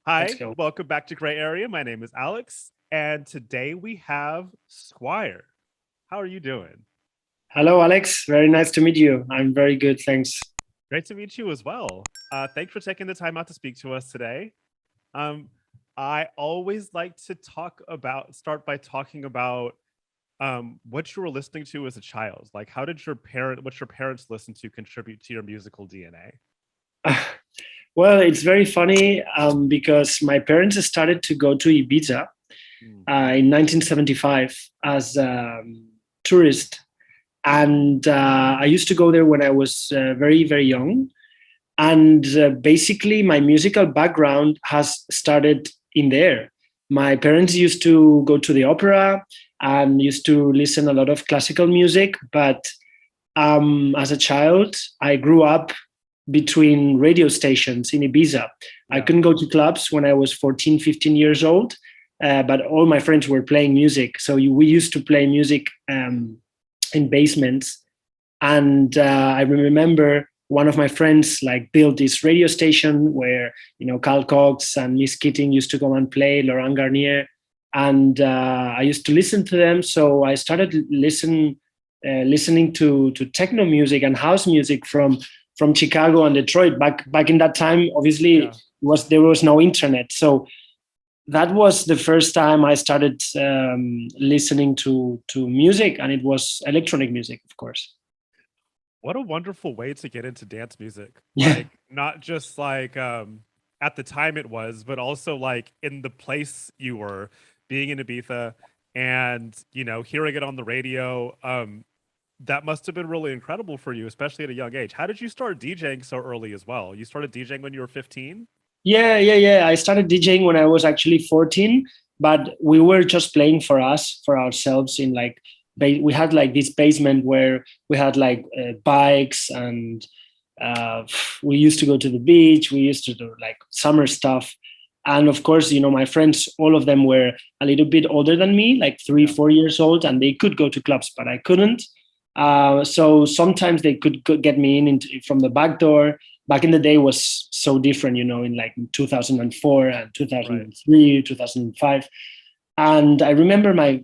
Let's Hi, go. welcome back to Gray Area. My name is Alex, and today we have Squire. How are you doing? Hello, Alex. Very nice to meet you. I'm very good, thanks. Great to meet you as well. Thanks for taking the time out to speak to us today. Um, I always like to start by talking about what you were listening to as a child. Like, how did what your parents listen to contribute to your musical DNA? Well, it's very funny because my parents started to go to Ibiza Mm, in 1975 as tourist, and I used to go there when I was very, very young. And basically, my musical background has started in there. My parents used to go to the opera and used to listen a lot of classical music, but as a child, I grew up between radio stations in Ibiza. I yeah. couldn't go to clubs when I was 14, 15 years old, but all my friends were playing music. So we used to play music in basements. And I remember one of my friends like built this radio station where, Carl Cox and Miss Keating used to come and play, Laurent Garnier. And I used to listen to them. So I started listening to techno music and house music from Chicago and Detroit. Back in that time, obviously, Yeah. there was no internet, so that was the first time I started listening to music, and it was electronic music, of course. What a wonderful way to get into dance music. Yeah, Like not just like at the time it was, but also like in the place you were being in Ibiza and hearing it on the radio. That must have been really incredible for you, especially at a young age. How did you start DJing so early as well? You started DJing when you were 15? yeah. I started DJing when I was actually 14, but we were just playing for us, for ourselves. In like, we had like this basement where we had like bikes, and uh, we used to go to the beach. We used to do like summer stuff, and of course, my friends, all of them were a little bit older than me, like three, Yeah, 4 years old, and they could go to clubs, but I couldn't. So sometimes they could get me from the back door. Back in the day was so different, in like 2004 and right. 2003, 2005. And I remember my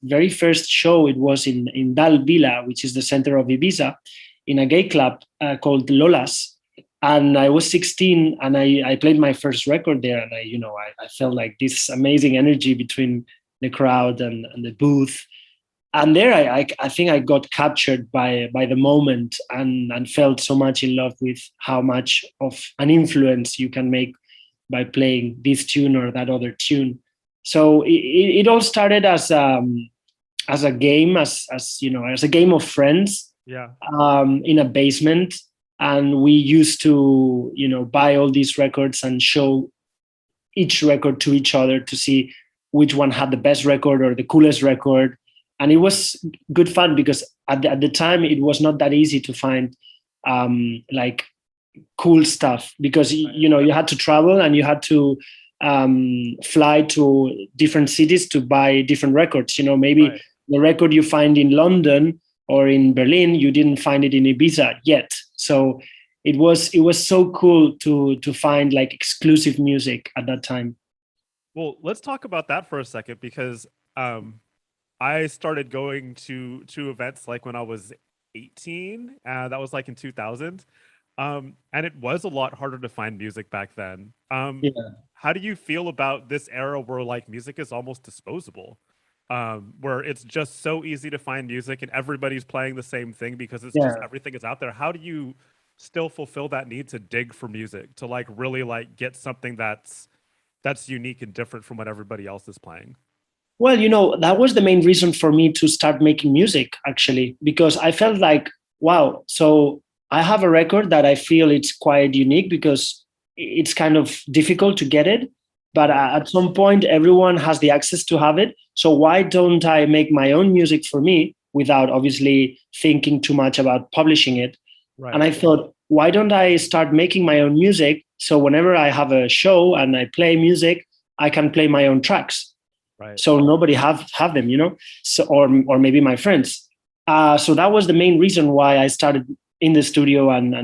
very first show, it was in Dal Vila, which is the center of Ibiza, in a gay club called Lolas. And I was 16, and I played my first record there. And I felt like this amazing energy between the crowd and the booth. And there I think I got captured by the moment, and felt so much in love with how much of an influence you can make by playing this tune or that other tune. So it all started as a game, as a game of friends, Yeah. in a basement. And we used to buy all these records and show each record to each other to see which one had the best record or the coolest record. And it was good fun because at the time it was not that easy to find like cool stuff, because Right. you had to travel, and you had to fly to different cities to buy different records. Maybe Right. the record you find in London or in Berlin, you didn't find it in Ibiza yet. So it was so cool to find like exclusive music at that time. Well, let's talk about that for a second because um I started going to events like when I was 18. That was like in 2000. And it was a lot harder to find music back then. Yeah, How do you feel about this era where like music is almost disposable? Where it's just so easy to find music and everybody's playing the same thing because it's just yeah. everything is out there. How do you still fulfill that need to dig for music to like really like get something that's unique and different from what everybody else is playing? Well, that was the main reason for me to start making music, actually, because I felt like, wow, so I have a record that I feel it's quite unique, because it's kind of difficult to get it. But Right. at some point, everyone has the access to have it. So why don't I make my own music for me without obviously thinking too much about publishing it? And Right. I thought, why don't I start making my own music? So whenever I have a show and I play music, I can play my own tracks, Right. so nobody have them, so or maybe my friends. So that was the main reason why I started in the studio, and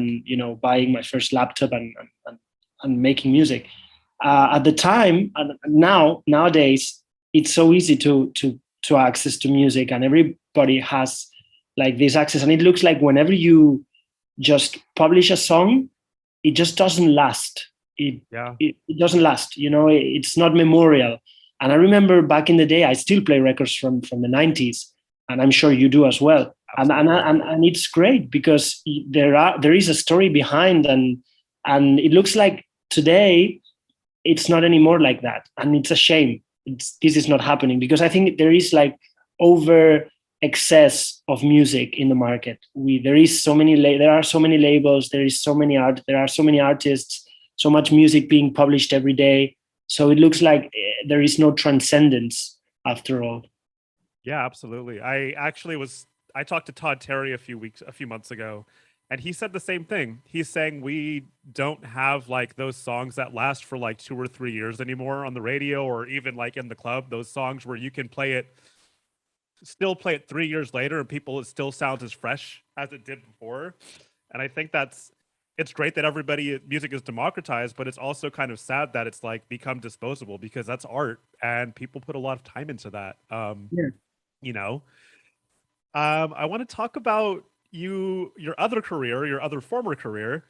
buying my first laptop, and making music. At the time, and nowadays, it's so easy to access to music, and everybody has like this access. And it looks like whenever you just publish a song, it just doesn't last. It Yeah. it doesn't last. It's not memorial. And I remember back in the day, I still play records from the '90s, and I'm sure you do as well. Absolutely. And it's great because there is a story behind, and it looks like today it's not anymore like that, and it's a shame. This is not happening because I think there is like over excess of music in the market. There are so many labels, there are so many artists, so much music being published every day. So it looks like there is no transcendence after all. Yeah, absolutely. I talked to Todd Terry a few months ago, and he said the same thing. He's saying we don't have like those songs that last for like 2 or 3 years anymore on the radio or even like in the club. Those songs where you can still play it 3 years later, and it still sounds as fresh as it did before. And I think it's great that music is democratized, but it's also kind of sad that it's like become disposable because that's art and people put a lot of time into that. Yeah. You know, I want to talk about your other career, your other former career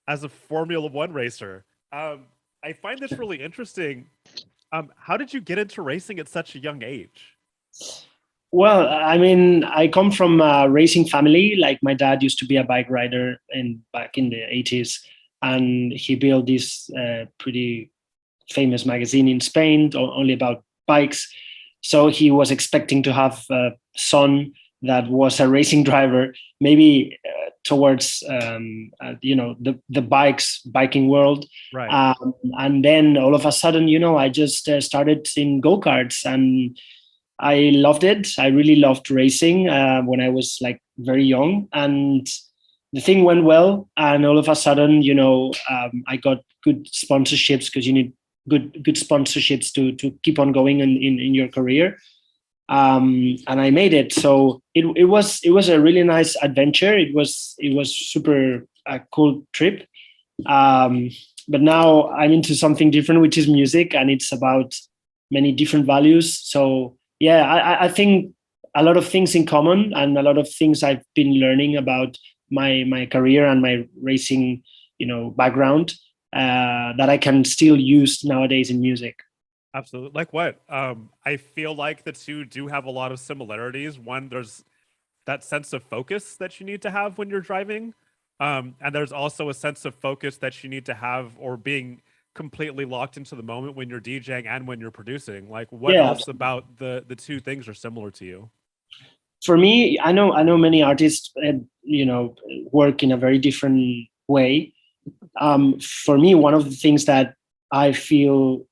as a Formula One racer. I find this really interesting. How did you get into racing at such a young age? Well, I mean, I come from a racing family. Like my dad used to be a bike rider back in the '80s, and he built this pretty famous magazine in Spain only about bikes. So he was expecting to have a son that was a racing driver, maybe towards the biking world. Right. And then all of a sudden, I just started in go karts, and I loved it. I really loved racing when I was like very young, and the thing went well. And all of a sudden, I got good sponsorships because you need good sponsorships to keep on going in your career. And I made it. So it was a really nice adventure. It was super cool trip. Um, but now I'm into something different, which is music, and it's about many different values. So yeah, I think a lot of things in common, and a lot of things I've been learning about my career and my racing, background that I can still use nowadays in music. Absolutely. Like what? I feel like the two do have a lot of similarities. One, there's that sense of focus that you need to have when you're driving. And there's also a sense of focus that you need to have or being completely locked into the moment when you're DJing and when you're producing. Like what Yeah, else about the two things are similar to you? for me, I know many artists, work in a very different way. For me, one of the things that I feel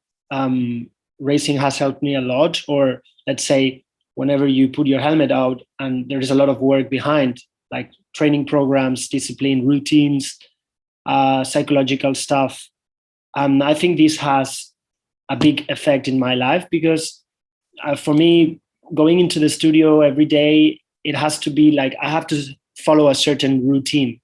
racing has helped me a lot, or let's say, whenever you put your helmet out and there is a lot of work behind, like training programs, discipline, routines, psychological stuff. I think this has a big effect in my life because for me, going into the studio every day, it has to be like I have to follow a certain routine,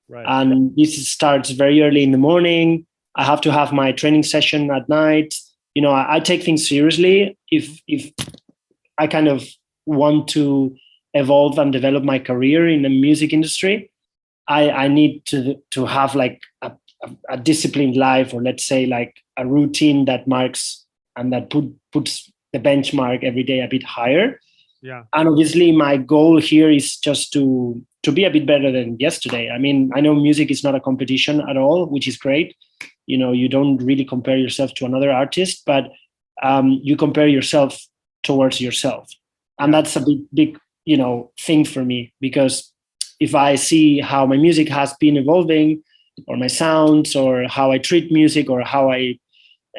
Right. and this starts very early in the morning. I have to have my training session at night. I take things seriously. If I kind of want to evolve and develop my career in the music industry, I need to have like a disciplined life, or let's say like a routine that marks and that puts the benchmark every day a bit higher. Yeah. And obviously my goal here is just to be a bit better than yesterday. I mean, I know music is not a competition at all, which is great. You don't really compare yourself to another artist, but you compare yourself towards yourself. And Yeah. that's a big thing for me, because if I see how my music has been evolving, or my sounds, or how I treat music, or how I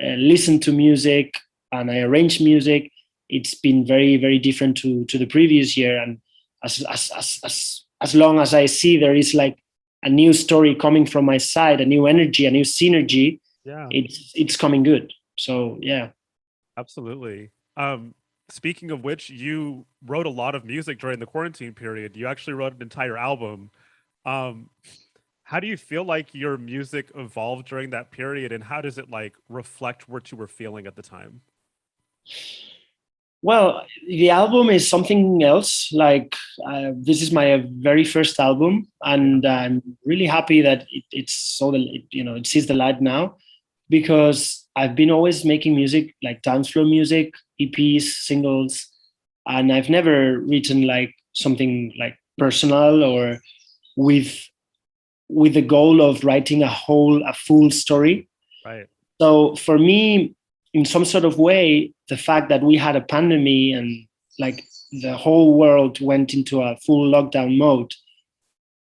listen to music and I arrange music, it's been very, very different to the previous year. And as long as I see there is like a new story coming from my side, a new energy, a new synergy, Yeah. it's coming good. So yeah. Absolutely. Speaking of which, you wrote a lot of music during the quarantine period. You actually wrote an entire album. Um, How do you feel like your music evolved during that period, and how does it like reflect what you were feeling at the time? Well, the album is something else. Like this is my very first album, Yeah. and I'm really happy that it sees the light now, because I've been always making music like dance floor music, EPs, singles, and I've never written like something like personal or with with the goal of writing a full story. Right. So for me, in some sort of way, the fact that we had a pandemic and like the whole world went into a full lockdown mode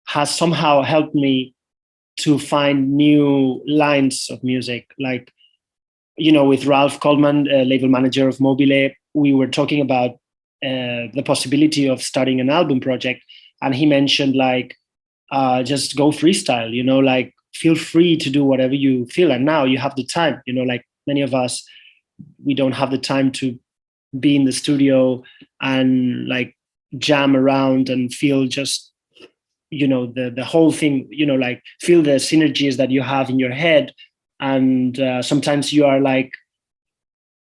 has somehow helped me to find new lines of music. Like, with Ralph Coleman, label manager of Mobile, we were talking about the possibility of starting an album project. And he mentioned like, just go freestyle, like feel free to do whatever you feel. And now you have the time, like many of us, we don't have the time to be in the studio and like jam around and feel just, the whole thing, like feel the synergies that you have in your head. And sometimes you are like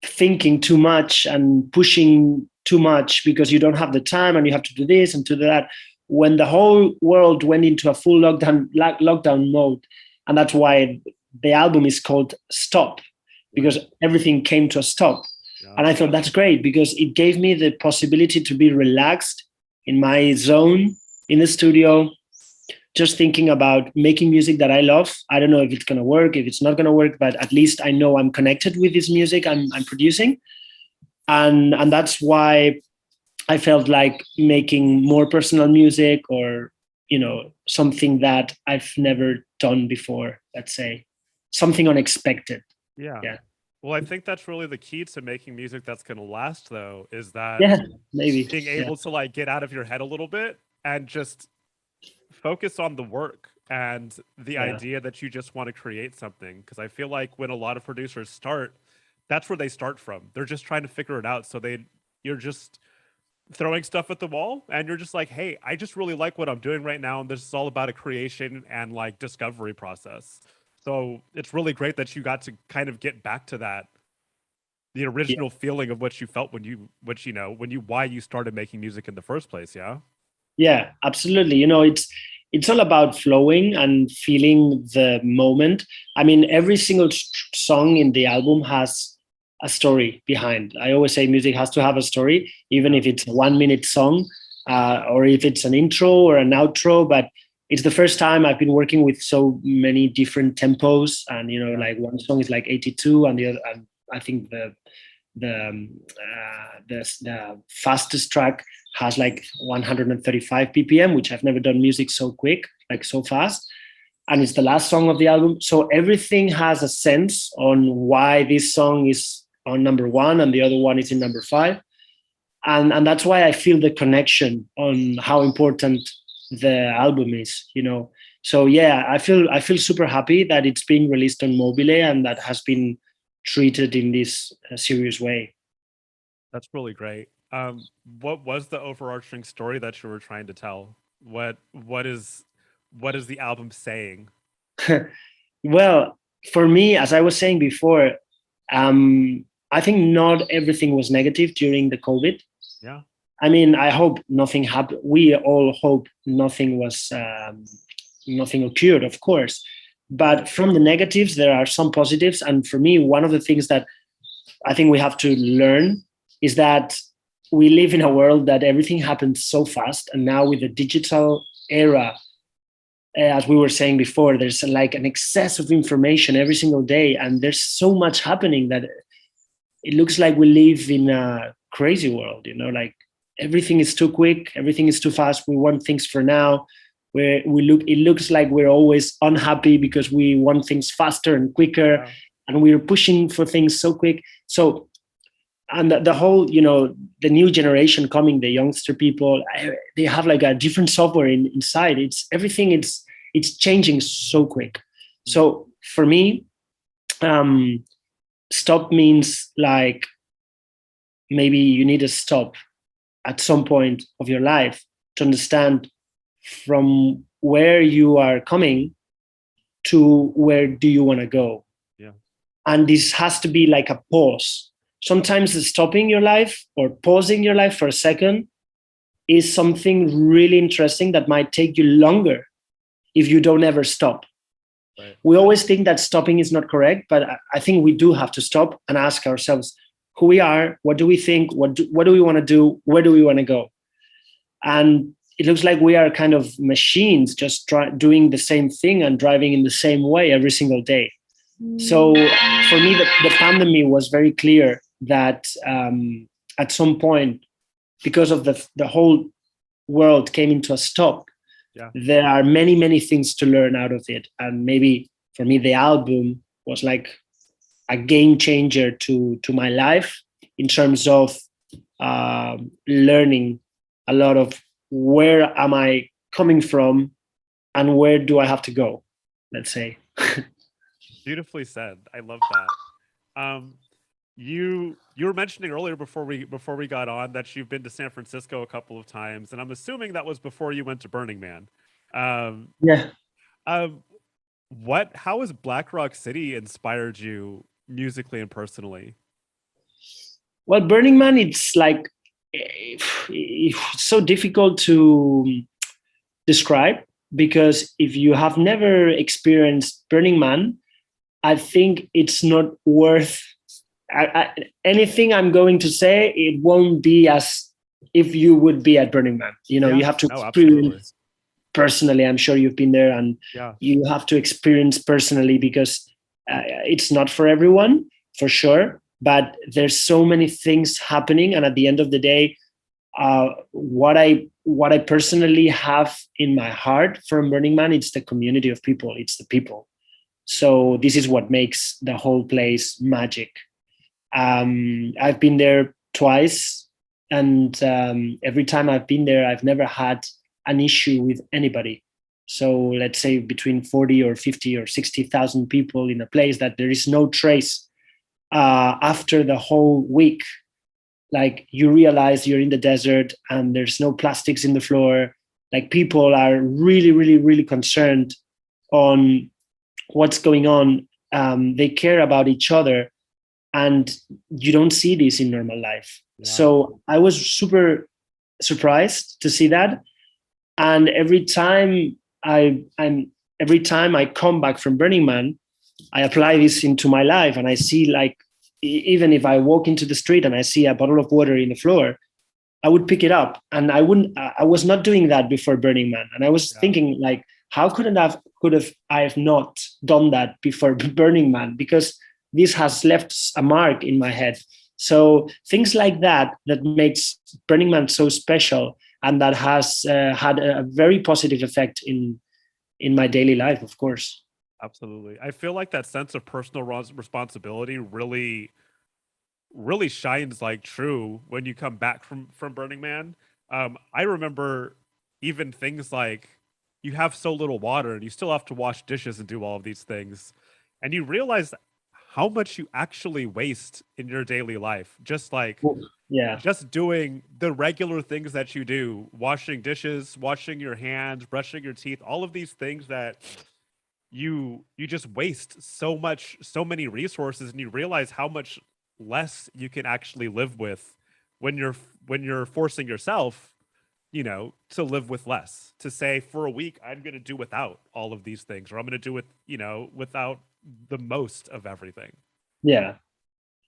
thinking too much and pushing too much because you don't have the time and you have to do this and do that. When the whole world went into a full lockdown mode, and that's why the album is called Stop, because everything came to a stop. Yeah. And I thought that's great because it gave me the possibility to be relaxed in my zone in the studio, just thinking about making music that I love. I don't know if it's going to work, if it's not going to work, but at least I know I'm connected with this music I'm producing. And that's why I felt like making more personal music, or, something that I've never done before, let's say, something unexpected. Yeah. Yeah. Well, I think that's really the key to making music that's going to last, though, is that Yeah, maybe. being Yeah. able to like get out of your head a little bit and just focus on the work and the Yeah. idea that you just want to create something. Because I feel like when a lot of producers start, that's where they start from. They're just trying to figure it out. So you're just throwing stuff at the wall and you're just like, hey, I just really like what I'm doing right now. And this is all about a creation and like discovery process. So it's really great that you got to kind of get back to that, the Yeah. original feeling of what you felt why you started making music in the first place. Yeah. Yeah, absolutely. It's all about flowing and feeling the moment. I mean, every single song in the album has a story behind. I always say music has to have a story, even if it's a 1 minute song, or if it's an intro or an outro. But it's the first time I've been working with so many different tempos, and like one song is like 82, and the other, and I think the fastest track has like 135 ppm, which I've never done music so quick, like so fast. And it's the last song of the album, so everything has a sense on why this song is on number one and the other one is in number five. And that's why I feel the connection on how important the album is. So yeah, I feel super happy that it's being released on Mobile and that has been treated in this serious way. That's really great. What was the overarching story that you were trying to tell? What is the album saying? Well, for me, as I was saying before, I think not everything was negative during the COVID. Yeah. I mean, I hope nothing happened. We all hope nothing occurred, of course. But from the negatives, there are some positives. And for me, one of the things that I think we have to learn is that we live in a world that everything happens so fast. And now with the digital era, as we were saying before, there's like an excess of information every single day. And there's so much happening that it looks like we live in a crazy world, like everything is too quick, everything is too fast. We want things for now. It looks like we're always unhappy because we want things faster and quicker. Yeah. And we're pushing for things so quick. So, and the whole, the new generation coming, the youngster people, they have like a different software inside. It's everything. It's changing so quick. So for me, stop means like maybe you need to stop at some point of your life to understand from where you are coming to where do you want to go. Yeah. And this has to be like a pause. Sometimes stopping your life or pausing your life for a second is something really interesting that might take you longer if you don't ever stop. Right. We always think that stopping is not correct, but I think we do have to stop and ask ourselves who we are, what do we think, what do we want to do, where do we want to go. And it looks like we are kind of machines just doing the same thing and driving in the same way every single day. So for me, the pandemic was very clear that at some point, because of the whole world came into a stop, Yeah. there are many, many things to learn out of it. And maybe for me, the album was like a game changer to my life in terms of learning a lot of where am I coming from and where do I have to go, let's say. Beautifully said. I love that. You were mentioning earlier before we got on that you've been to San Francisco a couple of times, and I'm assuming that was before you went to Burning Man. Um, Yeah. um, how has Black Rock City inspired you musically and personally? Well, Burning Man, it's like it's so difficult to describe because if you have never experienced Burning Man, I think it's not worth anything I'm going to say. It won't be as if you would be at Burning Man. You know, Yeah, you have to no, absolutely. experience personally. I'm sure you've been there, and Yeah, you have to experience personally because it's not for everyone, for sure. But there's so many things happening, and at the end of the day, what I personally have in my heart from Burning Man, it's the community of people. It's the people. So this is what makes the whole place magic. I've been there twice, and every time I've been there, I've never had an issue with anybody. So let's say between 40 or 50 or 60,000 people in a place that there is no trace after the whole week. Like you realize you're in the desert and there's no plastics in the floor. Like people are really, really, really concerned on what's going on. They care about each other, and you don't see this in normal life. yeah, So I was super surprised to see that. And every time I come back from Burning Man, I apply this into my life, and I see like even if I walk into the street and I see a bottle of water in the floor, I would pick it up, and I was not doing that before Burning Man, and I was yeah, thinking like, how could have I have not done that before Burning Man? Because this has left a mark in my head. So things like that makes Burning Man so special, and that has had a very positive effect in my daily life, of course. absolutely. I feel like that sense of personal responsibility really shines like true when you come back from Burning Man. I remember even things like you have so little water and you still have to wash dishes and do all of these things, and you realize how much you actually waste in your daily life. Yeah, Just doing the regular things that you do, washing dishes, washing your hands, brushing your teeth, all of these things that you just waste so many resources, and you realize how much less you can actually live with when you're forcing yourself, to live with less, to say for a week I'm going to do without all of these things, or I'm going to do with, without the most of everything. yeah,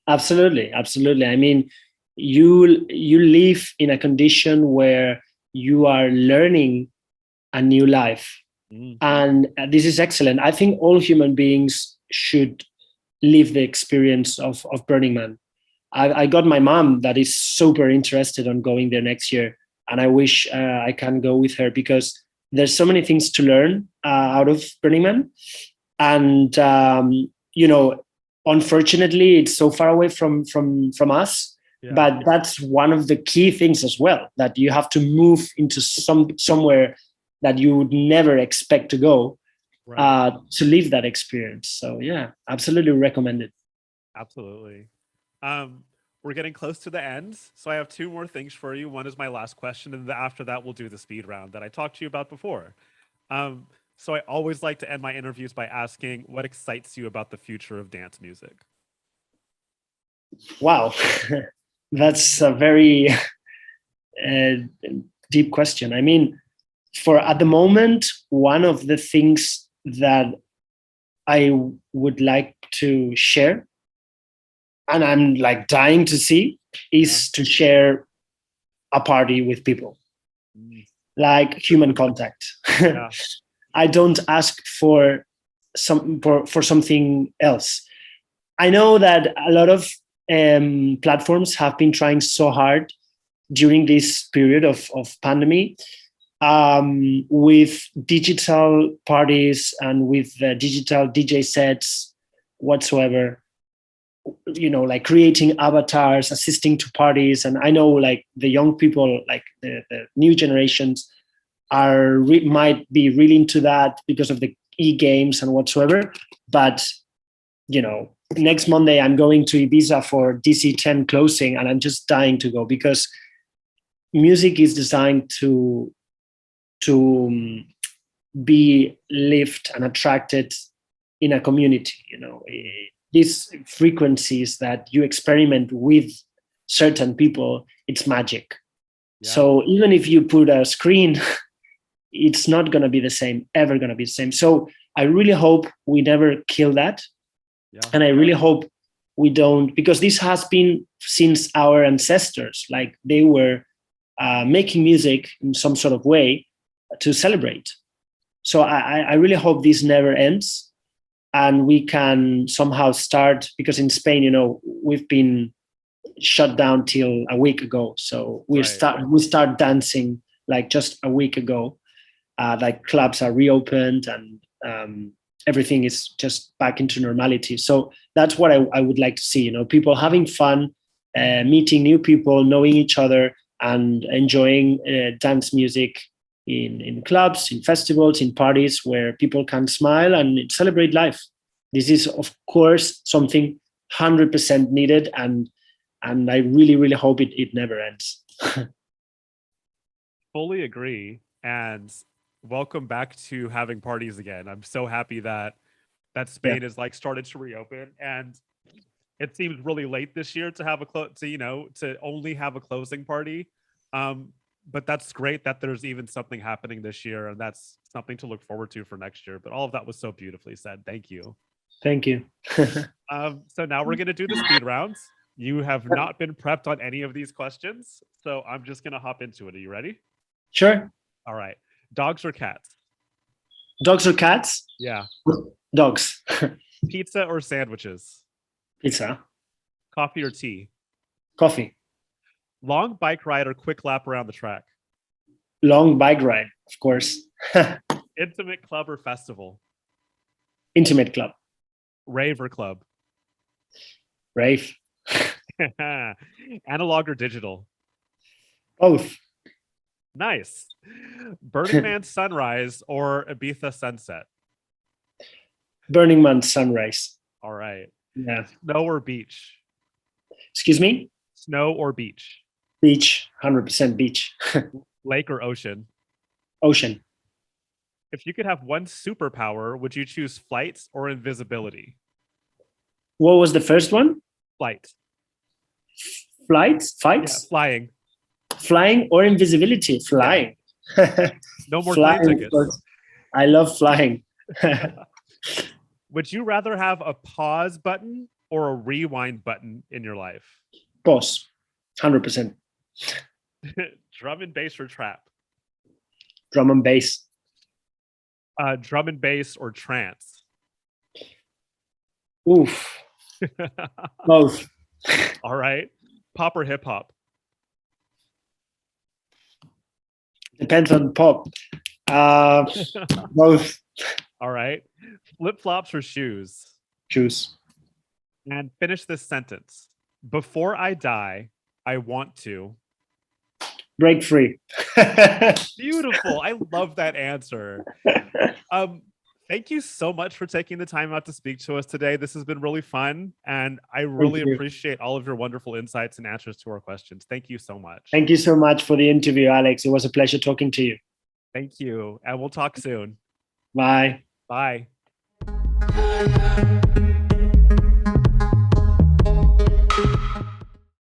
absolutely, absolutely. I mean, you live in a condition where you are learning a new life, Mm, and this is excellent. I think all human beings should live the experience of Burning Man. I got my mom that is super interested on going there next year, and I wish I can go with her because there's so many things to learn out of Burning Man, and you know, unfortunately, it's so far away from us. yeah, But that's one of the key things as well, that you have to move into somewhere that you would never expect to go right. to live that experience. So yeah, absolutely recommend it. Absolutely. Um, we're getting close to the end, so I have two more things for you. One is my last question, and after that, we'll do the speed round that I talked to you about before. Um, So I always like to end my interviews by asking what excites you about the future of dance music. Wow, that's a very deep question. I mean, for at the moment, one of the things that I would like to share, and I'm like dying to see, is to share a party with people, like human contact. Yeah. I don't ask for something else. I know that a lot of platforms have been trying so hard during this period of pandemic, with digital parties and with digital DJ sets whatsoever, like creating avatars, assisting to parties. And I know like the young people, like the new generations might be really into that because of the e-games and whatsoever. But, next Monday I'm going to Ibiza for DC10 closing, and I'm just dying to go because music is designed to be lived and attracted in a community. These frequencies that you experiment with certain people, it's magic. Yeah. So even if you put a screen, it's not going to be the same, ever going to be the same. So I really hope we never kill that. Yeah. And I really hope we don't, because this has been since our ancestors, like they were making music in some sort of way to celebrate. So I really hope this never ends, and we can somehow start, because in Spain, we've been shut down till a week ago. So we start dancing like just a week ago. Like clubs are reopened, and everything is just back into normality. So that's what I would like to see. People having fun, meeting new people, knowing each other, and enjoying dance music in clubs, in festivals, in parties where people can smile and celebrate life. This is, of course, something 100% needed, and I really, really hope it never ends. Fully agree, and welcome back to having parties again. I'm so happy that Spain is like started to reopen, and it seems really late this year to have to only have a closing party. But that's great that there's even something happening this year, and that's something to look forward to for next year. But all of that was so beautifully said. Thank you. Thank you. So now we're going to do the speed rounds. You have not been prepped on any of these questions, so I'm just going to hop into it. Are you ready? Sure. All right. Dogs or cats? Dogs or cats? Yeah. Dogs. Pizza or sandwiches? Pizza. Coffee or tea? Coffee. Long bike ride or quick lap around the track? Long bike ride, of course. Intimate club or festival? Intimate club. Rave or club? Rave. Analog or digital? Both. Nice. Burning Man sunrise or Ibiza sunset? Burning Man sunrise. All right. Yeah. Snow or beach? Excuse me? Snow or beach? Beach. 100% beach. Lake or ocean? Ocean. If you could have one superpower, would you choose flight or invisibility? What was the first one? Flight. Fights? Yeah, flying. Flying or invisibility? Flying. Yeah. No more plane tickets. I love flying. Would you rather have a pause button or a rewind button in your life? Pause. 100%. Drum and bass or trap? Drum and bass. Drum and bass or trance? Oof. Both. All right. Pop or hip hop? Depends on pop. Both. All right. Flip flops or shoes? Shoes. And finish this sentence. Before I die, I want to break free. Beautiful. I love that answer. Thank you so much for taking the time out to speak to us today. This has been really fun, and I really appreciate all of your wonderful insights and answers to our questions. Thank you so much. Thank you so much for the interview, Alex. It was a pleasure talking to you. Thank you, and we'll talk soon. Bye. Bye.